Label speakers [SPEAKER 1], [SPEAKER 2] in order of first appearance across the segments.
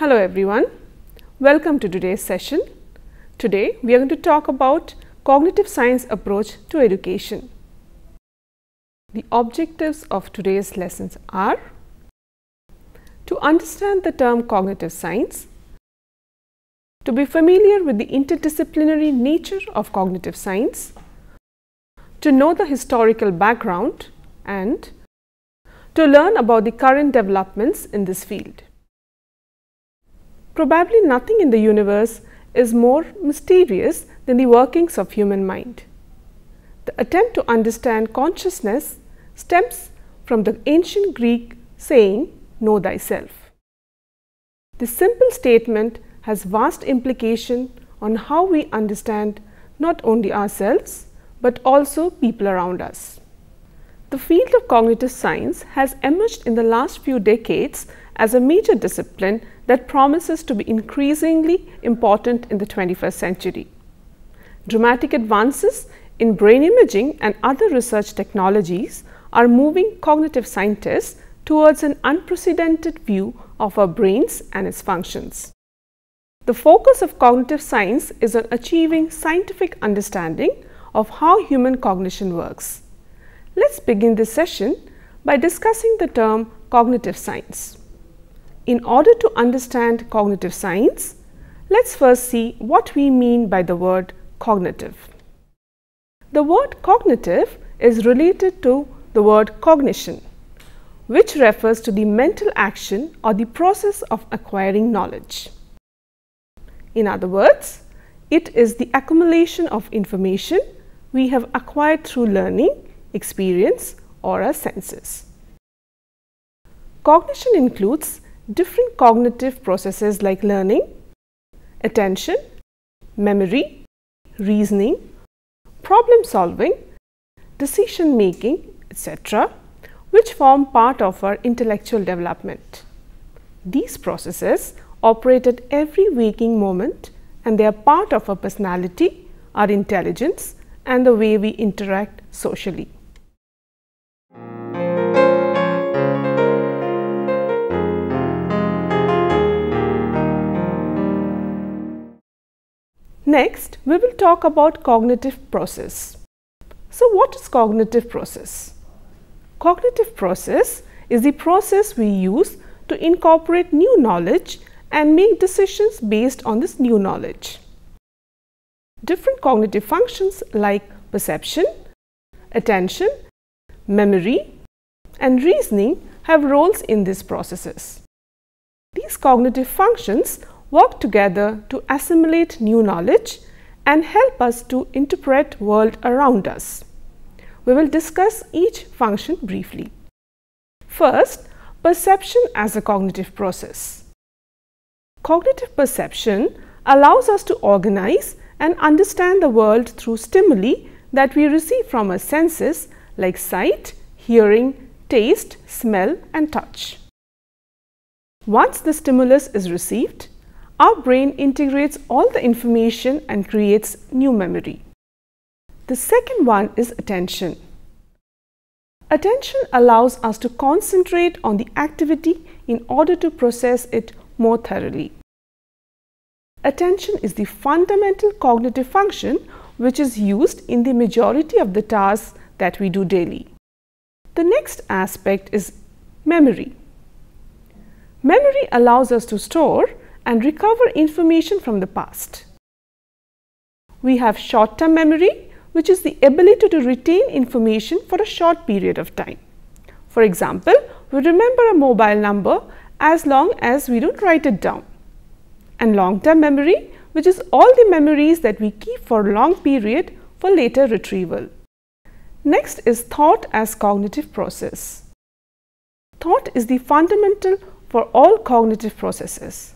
[SPEAKER 1] Hello everyone, welcome to today's session. Today we are going to talk about cognitive science approach to education. The objectives of today's lessons are to understand the term cognitive science, to be familiar with the interdisciplinary nature of cognitive science, to know the historical background, and to learn about the current developments in this field. Probably nothing in the universe is more mysterious than the workings of human mind. The attempt to understand consciousness stems from the ancient Greek saying, "Know thyself." This simple statement has vast implication on how we understand not only ourselves but also people around us. The field of cognitive science has emerged in the last few decades as a major discipline that promises to be increasingly important in the 21st century. Dramatic advances in brain imaging and other research technologies are moving cognitive scientists towards an unprecedented view of our brains and its functions. The focus of cognitive science is on achieving scientific understanding of how human cognition works. Let's begin this session by discussing the term cognitive science. In order to understand cognitive science, let's first see what we mean by the word cognitive. The word cognitive is related to the word cognition, which refers to the mental action or the process of acquiring knowledge. In other words, it is the accumulation of information we have acquired through learning, experience, or our senses. Cognition includes different cognitive processes like learning, attention, memory, reasoning, problem solving, decision making, etc., which form part of our intellectual development. These processes operate at every waking moment, and they are part of our personality, our intelligence, and the way we interact socially. Next, we will talk about cognitive process. So, what is cognitive process? Cognitive process is the process we use to incorporate new knowledge and make decisions based on this new knowledge. Different cognitive functions like perception, attention, memory, and reasoning have roles in these processes. These cognitive functions work together to assimilate new knowledge and help us to interpret the world around us. We will discuss each function briefly. First, perception as a cognitive process. Cognitive perception allows us to organize and understand the world through stimuli that we receive from our senses like sight, hearing, taste, smell, and touch. Once the stimulus is received, our brain integrates all the information and creates new memory. The second one is attention. Attention allows us to concentrate on the activity in order to process it more thoroughly. Attention is the fundamental cognitive function which is used in the majority of the tasks that we do daily. The next aspect is memory. Memory allows us to store and recover information from the past. We have short-term memory, which is the ability to retain information for a short period of time. For example, we remember a mobile number as long as we don't write it down. And long-term memory, which is all the memories that we keep for a long period for later retrieval. Next is thought as cognitive process. Thought is the fundamental for all cognitive processes.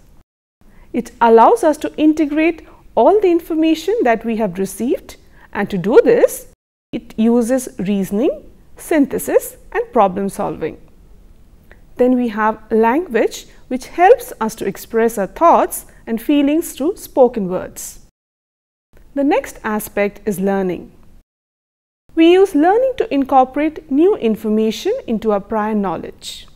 [SPEAKER 1] It allows us to integrate all the information that we have received, and to do this, it uses reasoning, synthesis, and problem solving. Then we have language, which helps us to express our thoughts and feelings through spoken words. The next aspect is learning. We use learning to incorporate new information into our prior knowledge.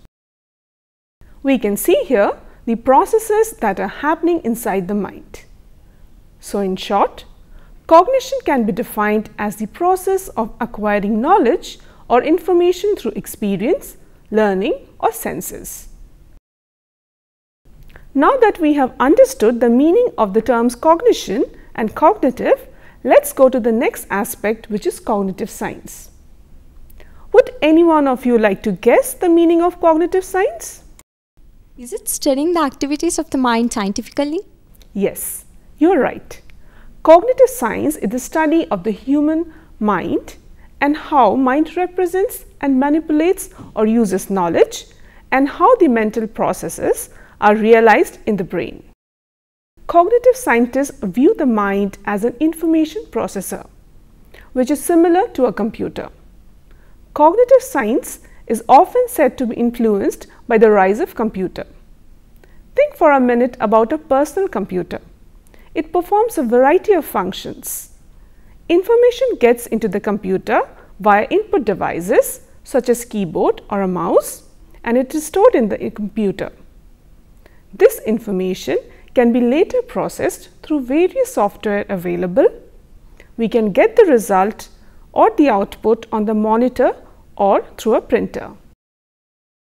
[SPEAKER 1] We can see here the processes that are happening inside the mind. So in short, cognition can be defined as the process of acquiring knowledge or information through experience, learning or senses. Now that we have understood the meaning of the terms cognition and cognitive, let's go to the next aspect, which is cognitive science. Would any one of you like to guess the meaning of cognitive science?
[SPEAKER 2] Is it studying the activities of the mind scientifically?
[SPEAKER 1] Yes, you are right. Cognitive science is the study of the human mind and how mind represents and manipulates or uses knowledge, and how the mental processes are realized in the brain. Cognitive scientists view the mind as an information processor, which is similar to a computer. Cognitive science is often said to be influenced by the rise of computer. Think for a minute about a personal computer. It performs a variety of functions. Information gets into the computer via input devices such as keyboard or a mouse, and it is stored in the computer. This information can be later processed through various software available. We can get the result or the output on the monitor or through a printer.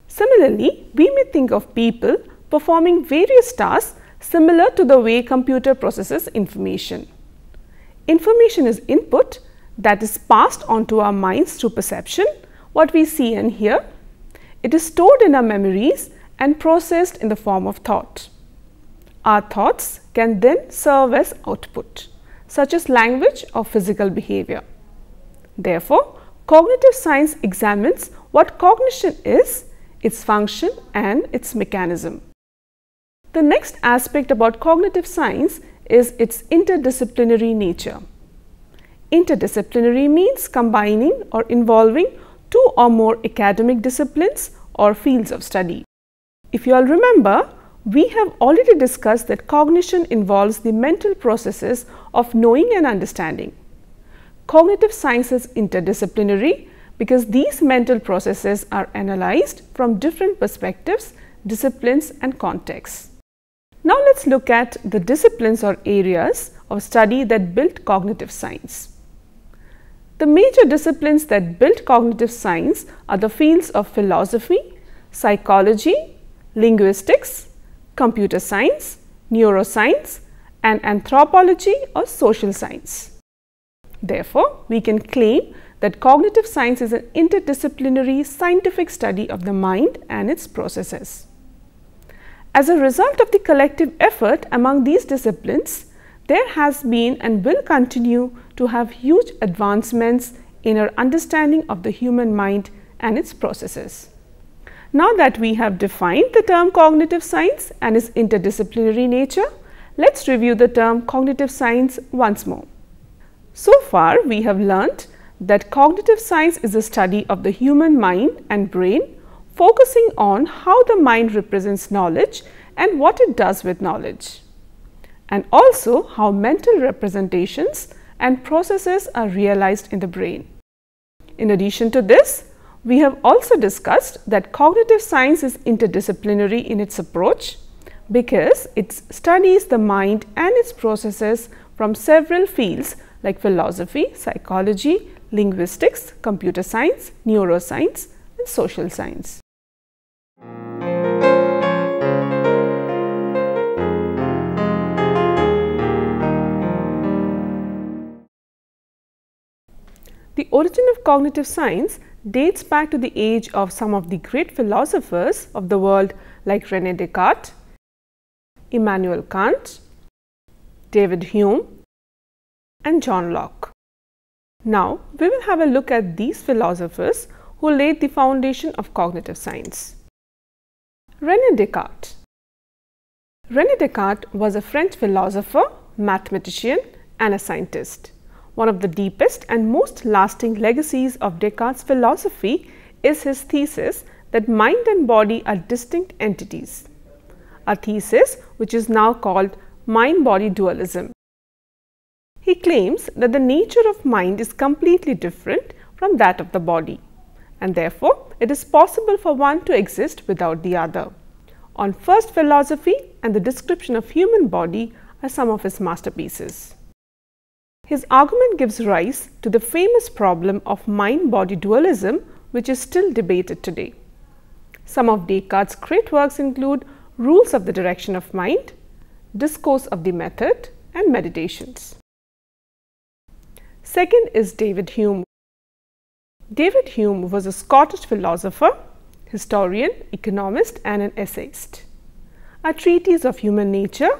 [SPEAKER 1] Similarly, we may think of people performing various tasks similar to the way computer processes information. Information is input that is passed on to our minds through perception, what we see and hear. It is stored in our memories and processed in the form of thought. Our thoughts can then serve as output, such as language or physical behavior. Therefore, cognitive science examines what cognition is, its function and its mechanism. The next aspect about cognitive science is its interdisciplinary nature. Interdisciplinary means combining or involving two or more academic disciplines or fields of study. If you all remember, we have already discussed that cognition involves the mental processes of knowing and understanding. Cognitive science is interdisciplinary because these mental processes are analyzed from different perspectives, disciplines and contexts. Now let's look at the disciplines or areas of study that built cognitive science. The major disciplines that built cognitive science are the fields of philosophy, psychology, linguistics, computer science, neuroscience, and anthropology or social science. Therefore, we can claim that cognitive science is an interdisciplinary scientific study of the mind and its processes. As a result of the collective effort among these disciplines, there has been and will continue to have huge advancements in our understanding of the human mind and its processes. Now that we have defined the term cognitive science and its interdisciplinary nature, let's review the term cognitive science once more. So far, we have learnt that cognitive science is the study of the human mind and brain, focusing on how the mind represents knowledge and what it does with knowledge, and also how mental representations and processes are realized in the brain. In addition to this, we have also discussed that cognitive science is interdisciplinary in its approach because it studies the mind and its processes from several fields like philosophy, psychology, linguistics, computer science, neuroscience, and social science. The origin of cognitive science dates back to the age of some of the great philosophers of the world like René Descartes, Immanuel Kant, David Hume, and John Locke. Now, we will have a look at these philosophers who laid the foundation of cognitive science. René Descartes. René Descartes was a French philosopher, mathematician, and a scientist. One of the deepest and most lasting legacies of Descartes' philosophy is his thesis that mind and body are distinct entities, a thesis which is now called mind-body dualism. He claims that the nature of mind is completely different from that of the body, and therefore it is possible for one to exist without the other, on first philosophy and the description of human body are some of his masterpieces. His argument gives rise to the famous problem of mind-body dualism, which is still debated today. Some of Descartes' great works include Rules of the Direction of Mind, Discourse of the Method, and Meditations. Second is David Hume. David Hume was a Scottish philosopher, historian, economist, and an essayist. A treatise of human nature,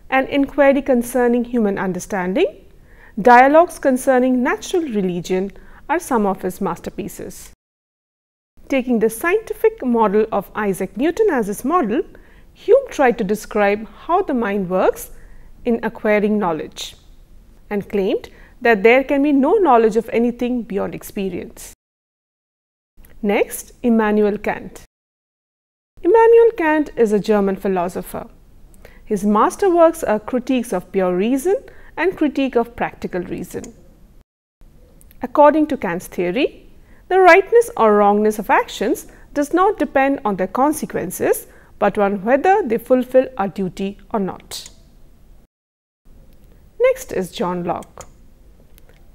[SPEAKER 1] an inquiry concerning human understanding, dialogues concerning natural religion are some of his masterpieces. Taking the scientific model of Isaac Newton as his model, Hume tried to describe how the mind works in acquiring knowledge and claimed that there can be no knowledge of anything beyond experience. Next, Immanuel Kant. Immanuel Kant is a German philosopher. His masterworks are Critiques of Pure Reason and Critique of Practical Reason. According to Kant's theory, the rightness or wrongness of actions does not depend on their consequences, but on whether they fulfill our duty or not. Next is John Locke.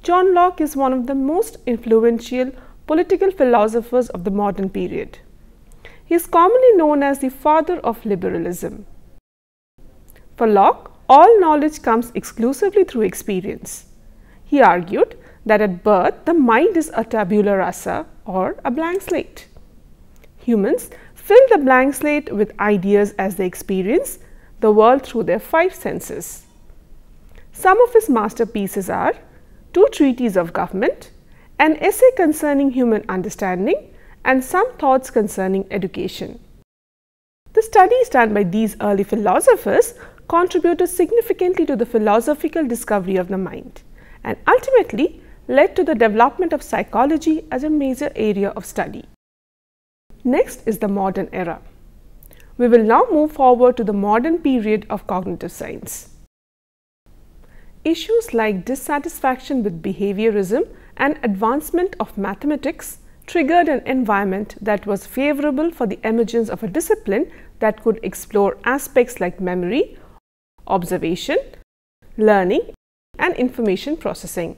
[SPEAKER 1] John Locke is one of the most influential political philosophers of the modern period. He is commonly known as the father of liberalism. For Locke, all knowledge comes exclusively through experience. He argued that at birth the mind is a tabula rasa or a blank slate. Humans fill the blank slate with ideas as they experience the world through their five senses. Some of his masterpieces are Two Treatises of Government, an essay concerning human understanding, and Some Thoughts Concerning Education. The studies done by these early philosophers contributed significantly to the philosophical discovery of the mind and ultimately led to the development of psychology as a major area of study. Next is the modern era. We will now move forward to the modern period of cognitive science. Issues like dissatisfaction with behaviorism and advancement of mathematics triggered an environment that was favorable for the emergence of a discipline that could explore aspects like memory, observation, learning, and information processing.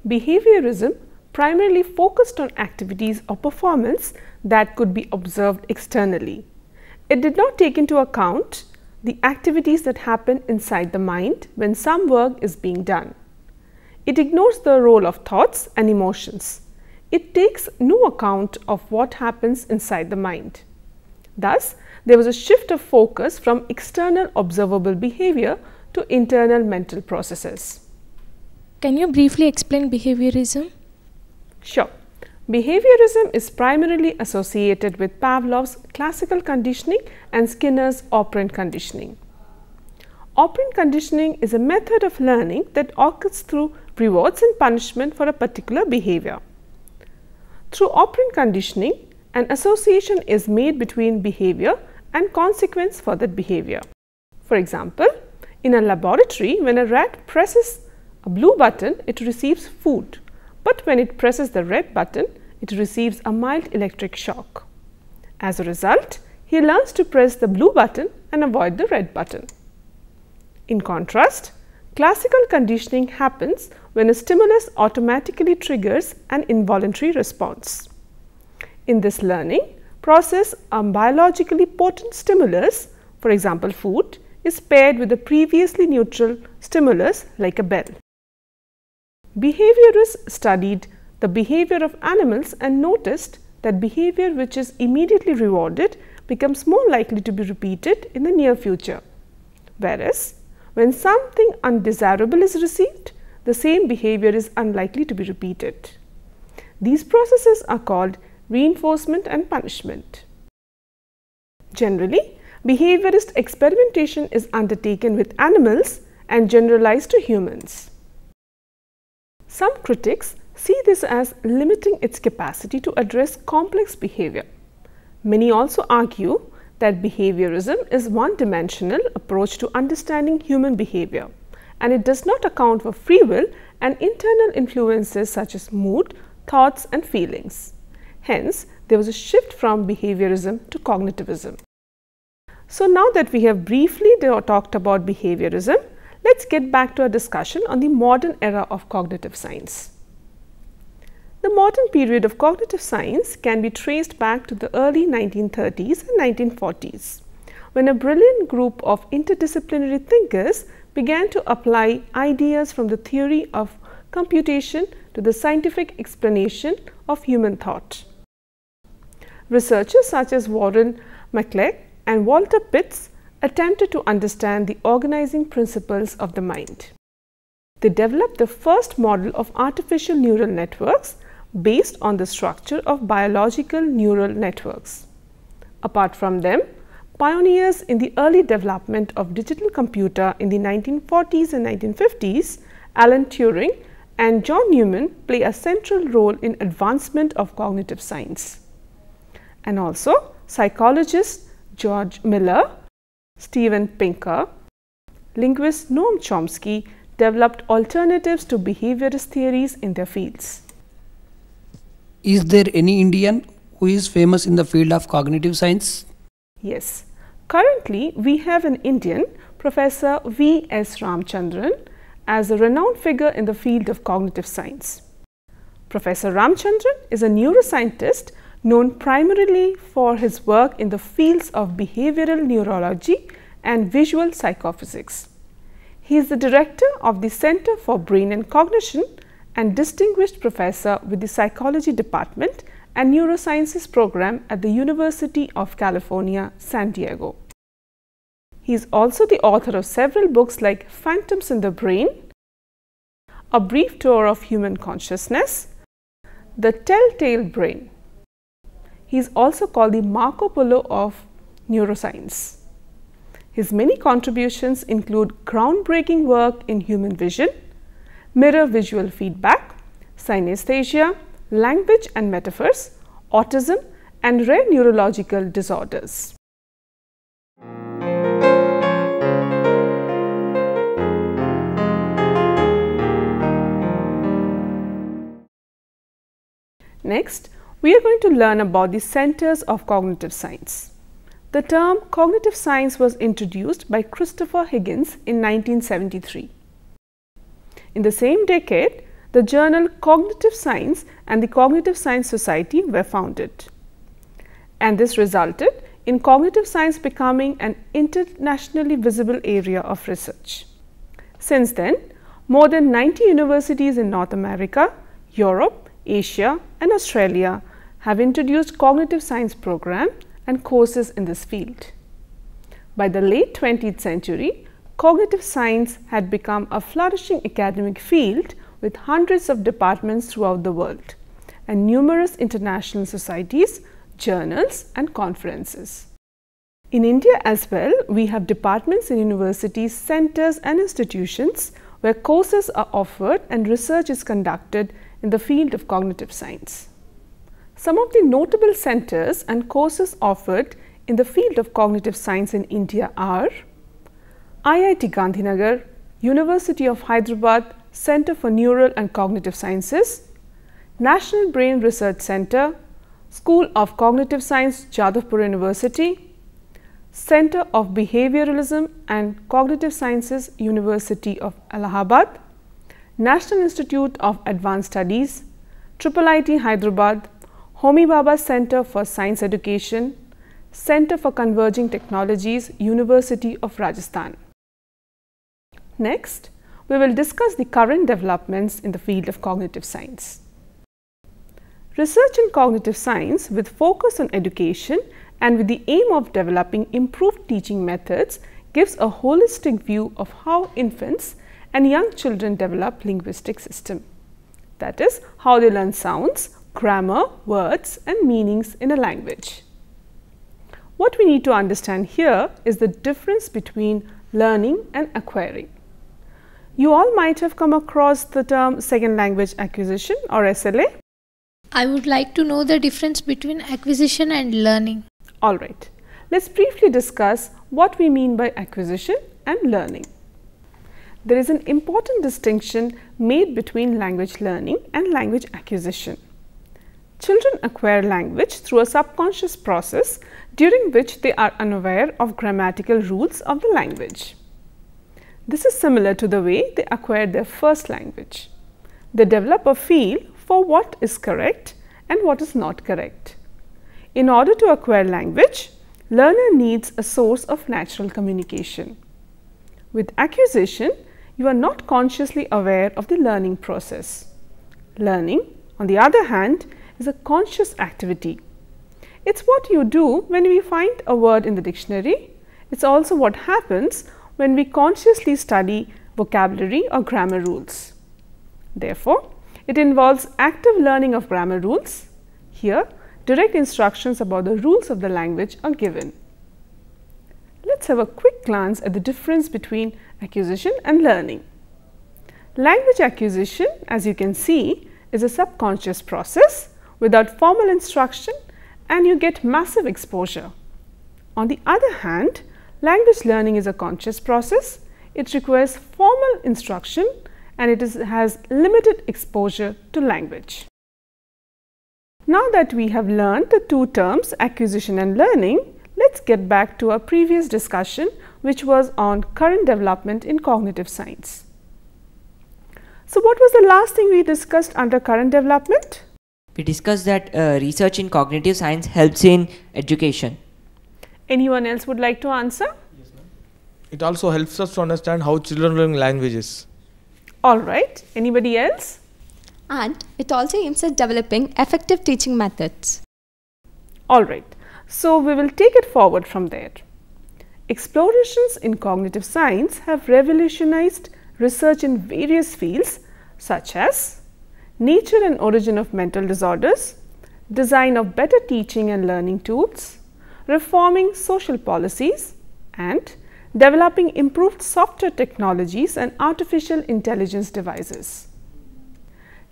[SPEAKER 1] Behaviorism primarily focused on activities or performance that could be observed externally. It did not take into account the activities that happen inside the mind when some work is being done. It ignores the role of thoughts and emotions. It takes no account of what happens inside the mind. Thus, there was a shift of focus from external observable behavior to internal mental processes.
[SPEAKER 2] Can you briefly explain behaviorism?
[SPEAKER 1] Sure. Behaviorism is primarily associated with Pavlov's classical conditioning and Skinner's operant conditioning. Operant conditioning is a method of learning that occurs through rewards and punishment for a particular behavior. Through operant conditioning, an association is made between behavior and consequence for that behavior. For example, in a laboratory, when a rat presses a blue button, it receives food. But when it presses the red button, it receives a mild electric shock. As a result, he learns to press the blue button and avoid the red button. In contrast, classical conditioning happens when a stimulus automatically triggers an involuntary response. In this learning process, a biologically potent stimulus, for example food, is paired with a previously neutral stimulus like a bell. Behaviorists studied the behavior of animals and noticed that behavior which is immediately rewarded becomes more likely to be repeated in the near future, whereas when something undesirable is received, the same behavior is unlikely to be repeated. These processes are called reinforcement and punishment. Generally, behaviorist experimentation is undertaken with animals and generalized to humans. Some critics see this as limiting its capacity to address complex behavior. Many also argue that behaviorism is one-dimensional approach to understanding human behavior, and it does not account for free will and internal influences such as mood, thoughts, and feelings. Hence, there was a shift from behaviorism to cognitivism. So, now that we have briefly talked about behaviorism, let's get back to our discussion on the modern era of cognitive science. The modern period of cognitive science can be traced back to the early 1930s and 1940s, when a brilliant group of interdisciplinary thinkers began to apply ideas from the theory of computation to the scientific explanation of human thought. Researchers such as Warren McClellan and Walter Pitts attempted to understand the organizing principles of the mind. They developed the first model of artificial neural networks based on the structure of biological neural networks. Apart from them, pioneers in the early development of digital computer in the 1940s and 1950s, Alan Turing and John Newman, play a central role in advancement of cognitive science. And also psychologists George Miller, Steven Pinker, linguist Noam Chomsky developed alternatives to behaviorist theories in their fields.
[SPEAKER 3] Is there any Indian who is famous in the field of cognitive science?
[SPEAKER 1] Yes. Currently, we have an Indian, Professor V.S. Ramchandran, as a renowned figure in the field of cognitive science. Professor Ramchandran is a neuroscientist known primarily for his work in the fields of behavioral neurology and visual psychophysics. He is the director of the Center for Brain and Cognition and distinguished professor with the Psychology Department and Neurosciences program at the University of California, San Diego. He is also the author of several books like Phantoms in the Brain, A Brief Tour of Human Consciousness, The Telltale Brain. He is also called the Marco Polo of neuroscience. His many contributions include groundbreaking work in human vision, mirror visual feedback, synesthesia, language and metaphors, autism, and rare neurological disorders. Next, we are going to learn about the centers of cognitive science. The term cognitive science was introduced by Christopher Higgins in 1973. In the same decade, the journal Cognitive Science and the Cognitive Science Society were founded. And this resulted in cognitive science becoming an internationally visible area of research. Since then, more than 90 universities in North America, Europe, Asia, and Australia have introduced cognitive science programs and courses in this field. By the late 20th century, cognitive science had become a flourishing academic field with hundreds of departments throughout the world and numerous international societies, journals, and conferences. In India as well, we have departments in universities, centers, and institutions where courses are offered and research is conducted in the field of cognitive science. Some of the notable centers and courses offered in the field of cognitive science in India are IIT Gandhinagar, University of Hyderabad Center for Neural and Cognitive Sciences, National Brain Research Center, School of Cognitive Science, Jadavpur University, Center of Behavioralism and Cognitive Sciences, University of Allahabad, National Institute of Advanced Studies, IIIT Hyderabad, Homi Bhabha Center for Science Education, Center for Converging Technologies, University of Rajasthan. Next, we will discuss the current developments in the field of cognitive science. Research in cognitive science with focus on education and with the aim of developing improved teaching methods gives a holistic view of how infants and young children develop linguistic system. That is, how they learn sounds, grammar, words, and meanings in a language. What we need to understand here is the difference between learning and acquiring. You all might have come across the term second language acquisition or SLA.
[SPEAKER 4] I would like to know the difference between acquisition and learning.
[SPEAKER 1] Alright, let's briefly discuss what we mean by acquisition and learning. There is an important distinction made between language learning and language acquisition. children acquire language through a subconscious process during which they are unaware of grammatical rules of the language. This is similar to the way they acquire their first language. They develop a feel for what is correct and what is not correct. In order to acquire language, learner needs a source of natural communication. With acquisition, you are not consciously aware of the learning process. Learning, on the other hand, is a conscious activity. It's what you do when we find a word in the dictionary. It's also what happens when we consciously study vocabulary or grammar rules. Therefore, it involves active learning of grammar rules. Here, direct instructions about the rules of the language are given. Let's have a quick glance at the difference between acquisition and learning. Language acquisition, as you can see, is a subconscious process without formal instruction, and you get massive exposure. On the other hand, language learning is a conscious process. It requires formal instruction and it has limited exposure to language. Now that we have learned the two terms acquisition and learning, let's get back to our previous discussion, which was on current development in cognitive science. So what was the last thing we discussed under current development?
[SPEAKER 5] We discussed that research in cognitive science helps in education.
[SPEAKER 1] Anyone else would like to answer?
[SPEAKER 6] Yes, ma'am. It also helps us to understand how children learn languages.
[SPEAKER 1] All right. Anybody else?
[SPEAKER 2] And it also aims at developing effective teaching methods.
[SPEAKER 1] All right. So we will take it forward from there. Explorations in cognitive science have revolutionized research in various fields such as nature and origin of mental disorders, design of better teaching and learning tools, reforming social policies, and developing improved software technologies and artificial intelligence devices.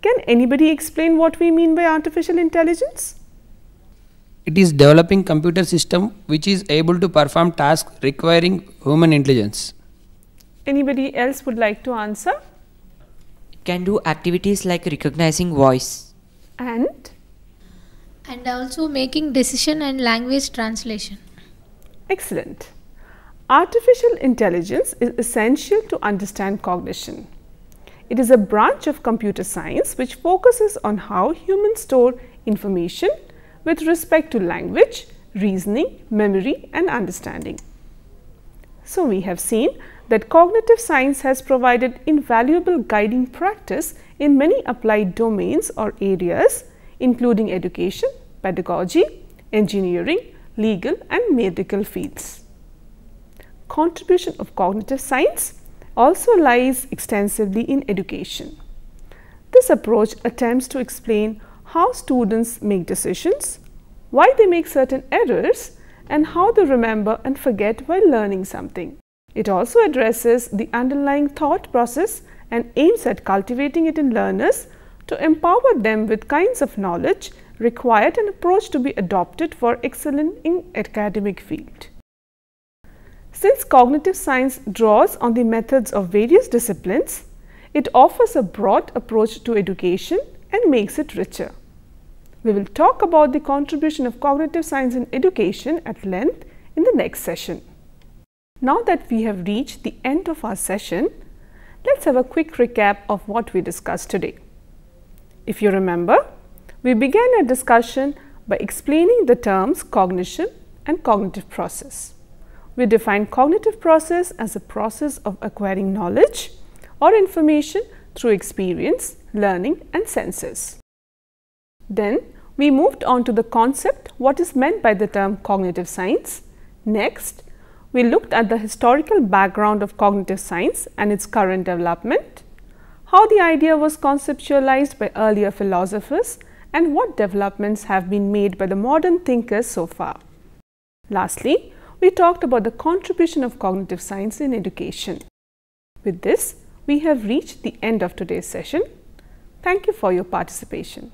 [SPEAKER 1] Can anybody explain what we mean by artificial intelligence?
[SPEAKER 3] It is developing computer system which is able to perform tasks requiring human intelligence.
[SPEAKER 1] Anybody else would like to answer?
[SPEAKER 5] It can do activities like recognizing voice.
[SPEAKER 1] And
[SPEAKER 4] also making decision and language translation.
[SPEAKER 1] excellent. Artificial intelligence is essential to understand cognition. It is a branch of computer science which focuses on how humans store information with respect to language, reasoning, memory, and understanding. So we have seen that cognitive science has provided invaluable guiding practice in many applied domains or areas, including education, pedagogy, engineering, legal, and medical fields. Contribution of cognitive science also lies extensively in education. This approach attempts to explain how students make decisions, why they make certain errors, and how they remember and forget while learning something. It also addresses the underlying thought process and aims at cultivating it in learners to empower them with kinds of knowledge required and approach to be adopted for excellence in academic field. Since cognitive science draws on the methods of various disciplines, it offers a broad approach to education and makes it richer. We will talk about the contribution of cognitive science in education at length in the next session. Now that we have reached the end of our session, let's have a quick recap of what we discussed today. If you remember, we began our discussion by explaining the terms cognition and cognitive process. We defined cognitive process as a process of acquiring knowledge or information through experience, learning, and senses. Then we moved on to the concept, what is meant by the term cognitive science. Next, we looked at the historical background of cognitive science and its current development, how the idea was conceptualized by earlier philosophers, and what developments have been made by the modern thinkers so far. Lastly, we talked about the contribution of cognitive science in education. With this, we have reached the end of today's session. Thank you for your participation.